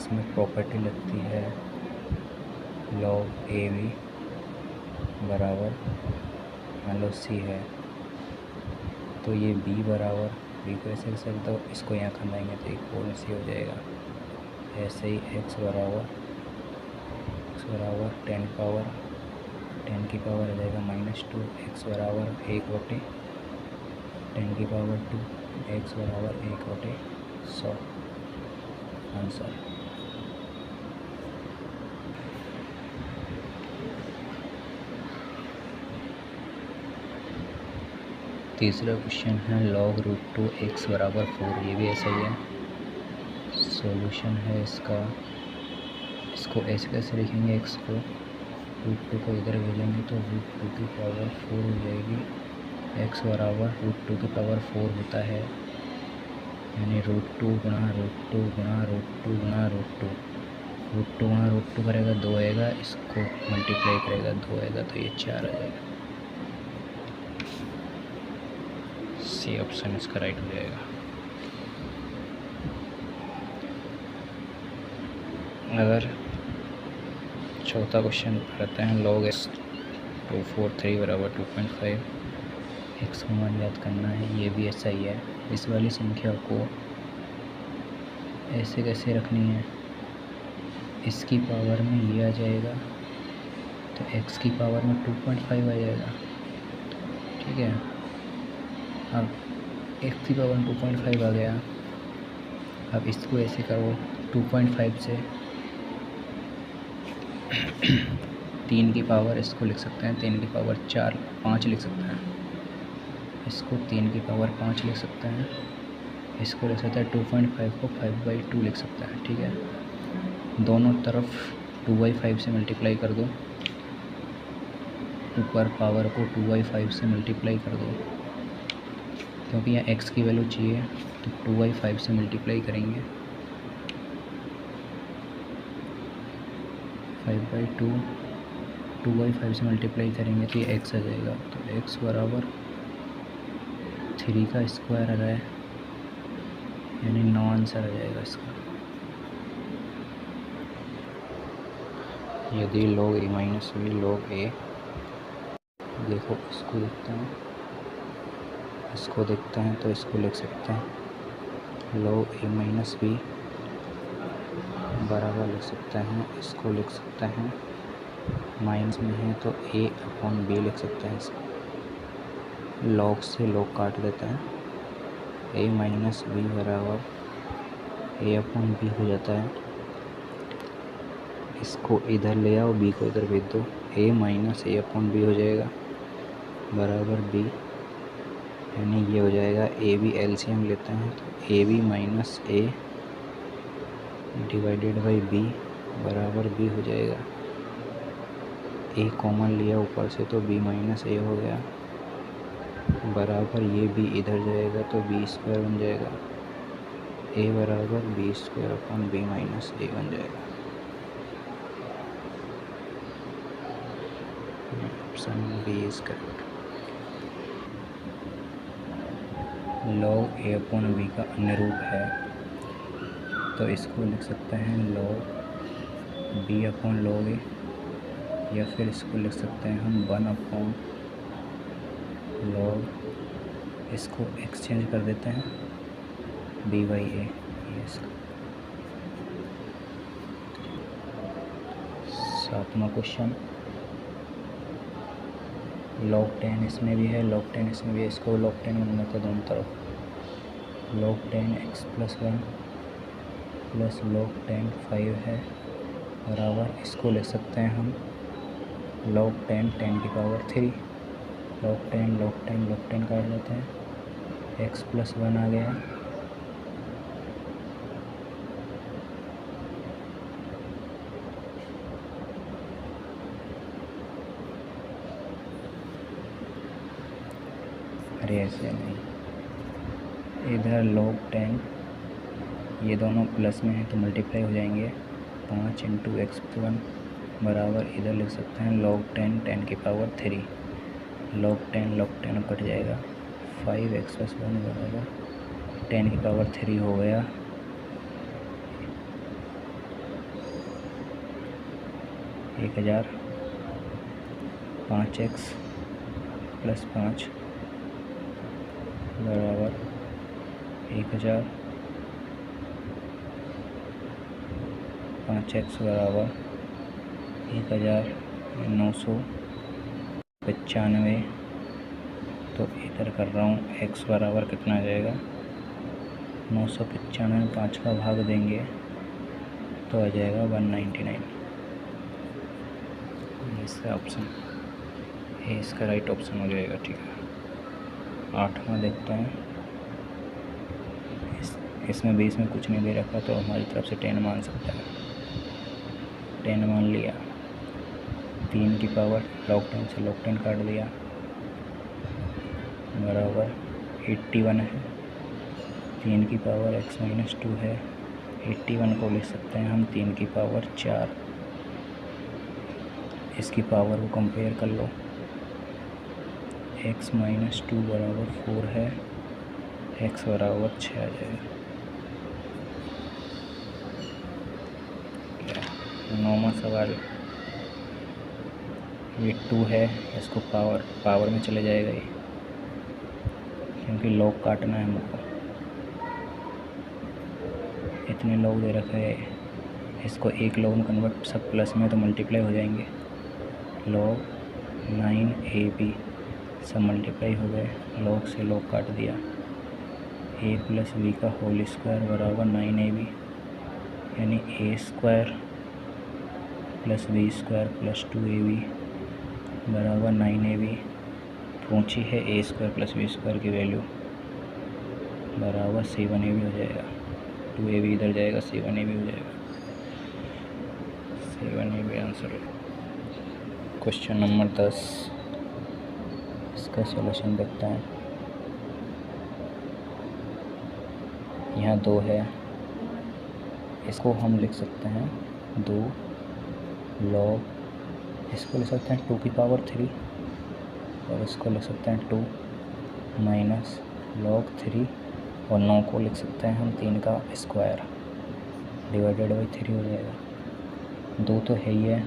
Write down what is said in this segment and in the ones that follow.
इसमें प्रॉपर्टी लगती है log AB बराबर मान लो C है, तो ये B बराबर B को ऐसे लिख सकते हो, इसको यहाँ खंडाएंगे तो इक्वल C हो जाएगा। ऐसे ही x बराबर 10 की पावर आ जाएगा -2, x बराबर 1/10⁻², x बराबर 1/100 आंसर। तीसरा क्वेश्चन है log√2 x बराबर 4, ये भी ऐसा ही है। सॉल्यूशन है इसका, इसको ऐसे कैसे लिखेंगे, x को √2 को इधर भेजेंगे तो √2 की पावर 4 हो जाएगी। x बराबर √2 की पावर 4 होता है, यानी √2 गुणा √2 गुणा √2 गुणा √2, √2 गुणा √2 करेगा 2 आएगा, इसको मल्टीप्लाई करेगा 2 आएगा, तो ये 4 आ जाएगा। सी ऑप्शन इसका राइट हो जाएगा। अगर चौथा क्वेश्चन करते हैं log x 243 बराबर 2.5, x का मान याद करना है, ये भी ऐसा ही है। इस वाली संख्या को ऐसे कैसे रखनी है, इसकी पावर में ये आ जाएगा तो x की पावर में 2.5 आ जाएगा, ठीक है। अब x की पावर में 2.5 आ गया, अब इसको ऐसे करो 2.5 से 3 की पावर, इसको लिख सकते हैं 3 की पावर 5 लिख सकते हैं, इसको 3 की पावर 5 लिख सकते हैं, इसको लिख सकते हैं 2.5 को 5/2 लिख सकते हैं, ठीक है। दोनों तरफ 2/5 से मल्टीप्लाई कर दो, ऊपर पावर को 2/5 से मल्टीप्लाई कर दो, क्योंकि यहाँ x की वैल्यू चाहिए तो 2/5 से मल्टीप्लाई करेंगे, 5/2 2/5 से मल्टीप्लाई करेंगे तो ये x आ जाएगा। तो x बराबर 3 का स्क्वायर आ रहा है, यानी 9 आंसर आ जाएगा इसका। यदि log a minus b log a, देखो इसको देखते हैं तो इसको लिख सकते हैं log a माइनस b बराबर लिख सकते हैं, इसको लिख सकते हैं माइनस में है तो a/b लिख सकते हैं। इसको log से log काट देते हैं, a माइनस b बराबर a/b हो जाता है। इसको इधर ले आओ, b को इधर भेज दो, a माइनस a/b हो जाएगा बराबर b, यानी ये हो जाएगा ab एलसीएम लेते हैं तो ab minus a divided by b बराबर b हो जाएगा। a कॉमन लिया ऊपर से तो b माइनस a हो गया, बराबर ये b इधर जाएगा तो b² बन जाएगा, a बराबर b² माइनस a बन जाएगा। Option B is correct. log a/b का अन्य रूप है, तो इसको लिख सकते हैं log b/log a, या फिर इसको लिख सकते हैं हम 1/log, इसको एक्सचेंज कर देते हैं b/a, ये इसका। सातवां क्वेश्चन log 10 इसमें भी है, log 10 इसमें भी है, इसको log 10 बनना था दोनों तरफ, log 10 x+1 प्लस log 10 5 है बराबर, इसको ले सकते हैं हम log 10 10 की पावर 3, log 10 काट लेते हैं, x+1 आ गया, अरे ऐसे नहीं, इधर log 10 ये दोनों प्लस में है तो मल्टीप्लाई हो जाएंगे, 5 × x+1 बराबर, इधर लिख सकते हैं log 10 10 की पावर 3, log 10 कट जाएगा, 5x+1 बराबर 10 की पावर 3 हो गया, 1000 5x + 5 बराबर 1000 5x बराबर 1995। तो इधर कर रहा हूँ, x बराबर कितना आ जाएगा 995, 5 का भाग देंगे तो आ जाएगा 199। इसका ऑप्शन ए इसका राइट ऑप्शन हो जाएगा। ठीक है, 8वां देखते हैं। इसमें 20 में कुछ नहीं दे रखा तो हमारी तरफ से 10 मान सकता है। 10 मान लिया, 3 की पावर log 10 से log 10 काट दिया बराबर 81 है। 3 की पावर x - 2 है। 81 को लिख सकते हैं हम 3 की पावर 4। इसकी पावर को कंपेयर कर लो, x - 2 बराबर 4 है, x बराबर 6 आ जाएगा। 9वां सवाल, ये 2 है, इसको पावर में चले जाएगा ये, क्योंकि लॉग काटना है हमको। इतने लॉग दे रखे है, इसको एक लॉग में कन्वर्ट, सब प्लस में तो मल्टीप्लाई हो जाएंगे। log 9ab सब मल्टीप्लाई हो गए, log से log काट दिया। a + b का होल स्क्वायर बराबर 9ab, यानी a² + b² + 2ab बराबर 9ab। पूछी है a² + b² की वैल्यू, बराबर 7ab हो जाएगा। 2ab इधर जाएगा, 7ab हो जाएगा। 7ab आंसर है। क्वेश्चन नंबर 10, इसका सॉल्यूशन देखते हैं। यहाँ 2 है, इसको हम लिख सकते हैं 2 log, इसको लिख सकते हैं 2 की पावर 3, और इसको लिख सकते हैं 2 - log 3, और 9 को लिख सकते हैं हम 3 का स्क्वायर डिवाइडेड बाई 3 हो जाएगा। 2 तो है ही है,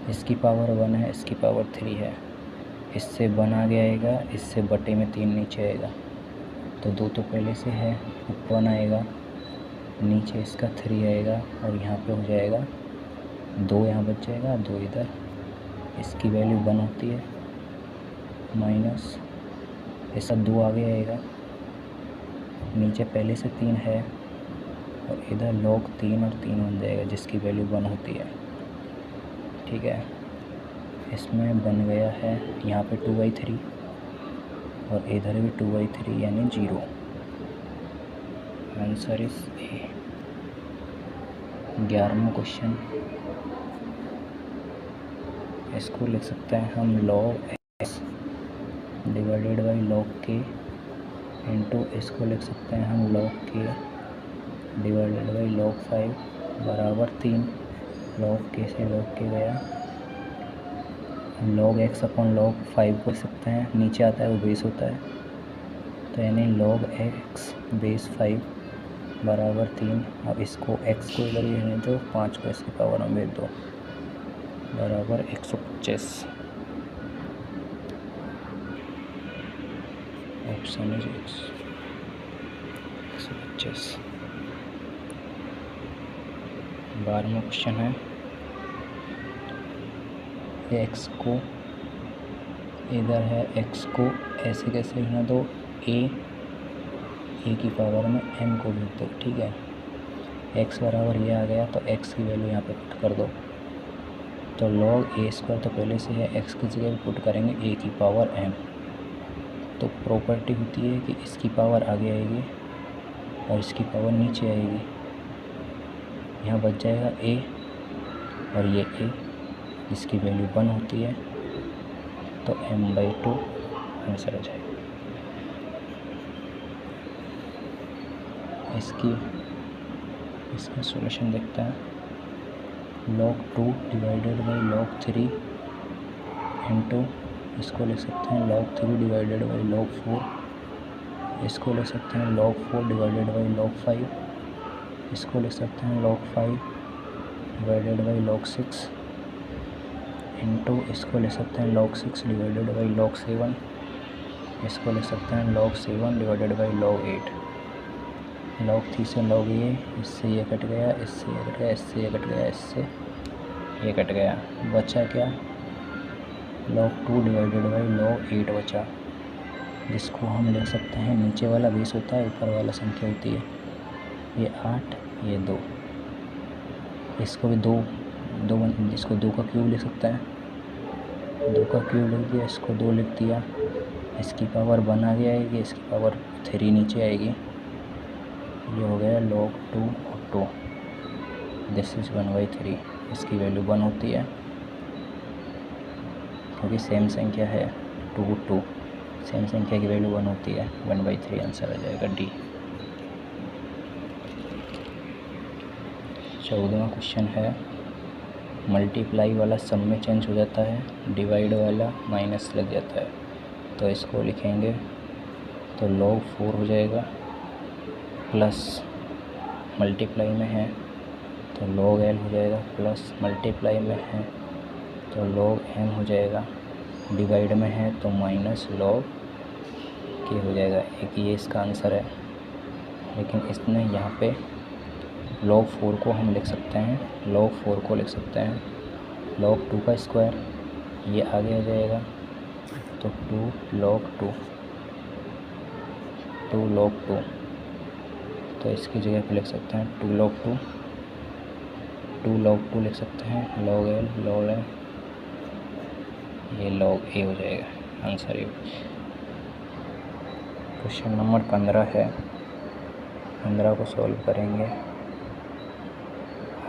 इसकी पावर 1 है, इसकी पावर 3 है, इससे 1 आगे आएगा, इससे बटे में 3 नीचे आएगा। तो 2 तो पहले से है, 1 आएगा, नीचे इसका 3 आएगा, और यहाँ पे हो जाएगा 2, यहाँ बच जाएगा 2 इधर। इसकी वैल्यू 1 होती है, माइनस इसका 2 आगे आएगा, नीचे पहले से 3 है, और इधर log 3 और 3 बन जाएगा, जिसकी वैल्यू 1 होती है। ठीक है, इसमें बन गया है यहाँ पे 2/3, और इधर भी 2/3, यानी 0। Answer is A. 11वां क्वेश्चन, इसको लिख सकते हैं हम log x divided by log k into, इसको लिख सकते हैं हम log k divided by log 5 बराबर 3। log k से log k गया, log x अपॉन log 5 को लिख सकते हैं, नीचे आता है वो बेस होता है, तो यानी log x बेस 5 बराबर 3। अब इसको x को इधर ही रहने दो, 5 को इसकी पावर में भेज दो, बराबर 125। Option is 125। 12वां क्वेश्चन है, x को इधर है, x को ऐसे कैसे लिखना, दो a की पावर में m को भेज दो। ठीक है, x बराबर ये आ गया, तो x की वैल्यू यहाँ पे पुट कर दो। तो log a² तो पहले से है, x की जगह पुट करेंगे a की पावर m। तो प्रॉपर्टी होती है कि इसकी पावर आगे आएगी और इसकी पावर नीचे आएगी। यहाँ बच जाएगा a, और ये a, इसकी वैल्यू 1 होती है, तो m/2 आंसर आ जाएगा। इसका सॉल्यूशन देखते हैं। log 2 divided by log 3 into, इसको लिख सकते हैं log 3 डिवाइडेड बाई log 4, इसको लिख सकते हैं log 4 डिवाइडेड बाई log 5, इसको लिख सकते हैं log 5 divided by log 6, into इसको ले सकते हैं log 6 डिवाइडेड बाई log 7, इसको ले सकते हैं log 7 divided by log 8। log 3 से log ये, इससे ये कट गया, इससे ये कट गया, इससे ये कट गया, इससे ये कट गया, बचा क्या log 2 डिवाइडेड बाई log 8 बचा, जिसको हम लिख सकते हैं, नीचे वाला 20 होता है, ऊपर वाला संख्या होती है, ये 8, ये 2, इसको भी इसको 2 का क्यूब लिख सकते हैं, 2 का क्यूब लिख दिया, इसको 2 लिख दिया, इसकी पावर 1 आगे आएगी, इसकी पावर 3 नीचे आएगी, ये हो गया log 2 और 2, दिस इज़ 1/3, इसकी वैल्यू 1 होती है क्योंकि सेम संख्या है 2 2, सेम संख्या की वैल्यू 1 होती है, 1/3 आंसर आ जाएगा डी। 14वां क्वेश्चन है, मल्टीप्लाई वाला सम में चेंज हो जाता है, डिवाइड वाला माइनस लग जाता है, तो इसको लिखेंगे तो log 4 हो जाएगा, प्लस मल्टीप्लाई में है तो log l हो जाएगा, प्लस मल्टीप्लाई में है तो log m हो जाएगा, डिवाइड में है तो माइनस log k हो जाएगा। एक ये इसका आंसर है, लेकिन इसने यहाँ पे log 4 को हम लिख सकते हैं, log 4 को लिख सकते हैं log 2 का स्क्वायर, ये आगे आ जाएगा तो 2 log 2 तो इसकी जगह पे लिख सकते हैं 2 log 2 लिख सकते हैं, log l, ये log a हो जाएगा आंसर ये। क्वेश्चन नंबर 15 है, 15 को सॉल्व करेंगे।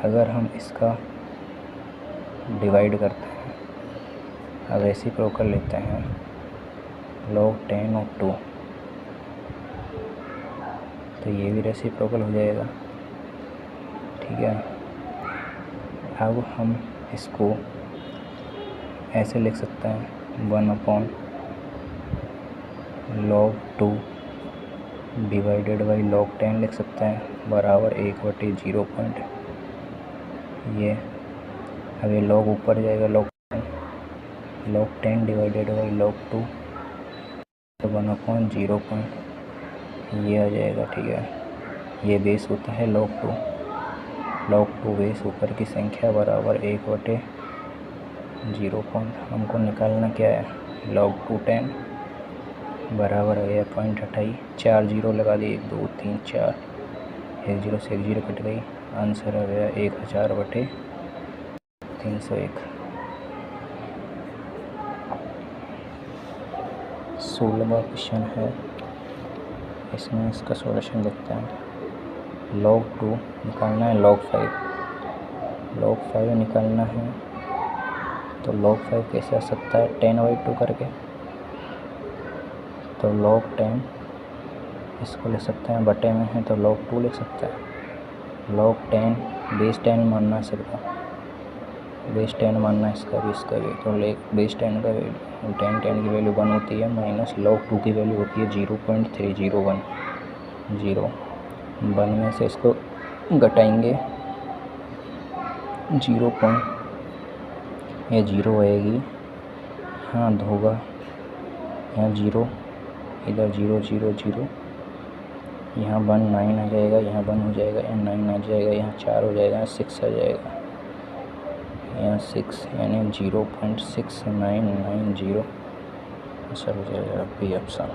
अगर हम इसका डिवाइड करते हैं, अब रेसिप्रोकल लेते हैं log 10 और 2, तो ये भी रेसिप्रोकल हो जाएगा, ठीक है। अब हम इसको ऐसे लिख सकते हैं 1/log 2 डिवाइडेड बाई log 10 लिख सकते हैं, बराबर 1/0 पॉइंट, ये अब ये log ऊपर जाएगा, log 10 डिवाइडेड बाई log 2 तो 1/0 पॉइंट, ये आ जाएगा, ठीक है। ये बेस होता है log 2 बेस ऊपर की संख्या बराबर 1/0 पॉइंट। हमको निकालना क्या है, log 2 10 बराबर आ गया 0.28, 4 0 लगा दिए, 1 2 3 4, 1 0 से 1 0 कट गई, आंसर आ गया 1000/301। 16वां क्वेश्चन है, इसमें इसका सॉल्यूशन देखते हैं। log 2 निकालना है, log 5 निकालना है, तो log 5 कैसे आ सकता है, 10/2 करके, तो log 10 इसको ले सकते हैं, बटे में है तो log 2 लिख सकते हैं, log 10 बेस 10 मानना है सिर्फ, बेस 10 मानना है इसका भी तो बेस 10 का 10 की वैल्यू 1 होती है, माइनस log 2 की वैल्यू होती है 0.301, 1 में से इसको घटाएंगे 0 ये 0 आएगी, हाँ होगा यहाँ 0, इधर 0 0 0, यहाँ 1 9 आ जाएगा, यहाँ 1 हो जाएगा, यहाँ 9 आ जाएगा, यहाँ 4 हो जाएगा, 6 आ जाएगा, यहाँ 6 यानी 0.6990 आंसर हो जाएगा बी ऑप्शन।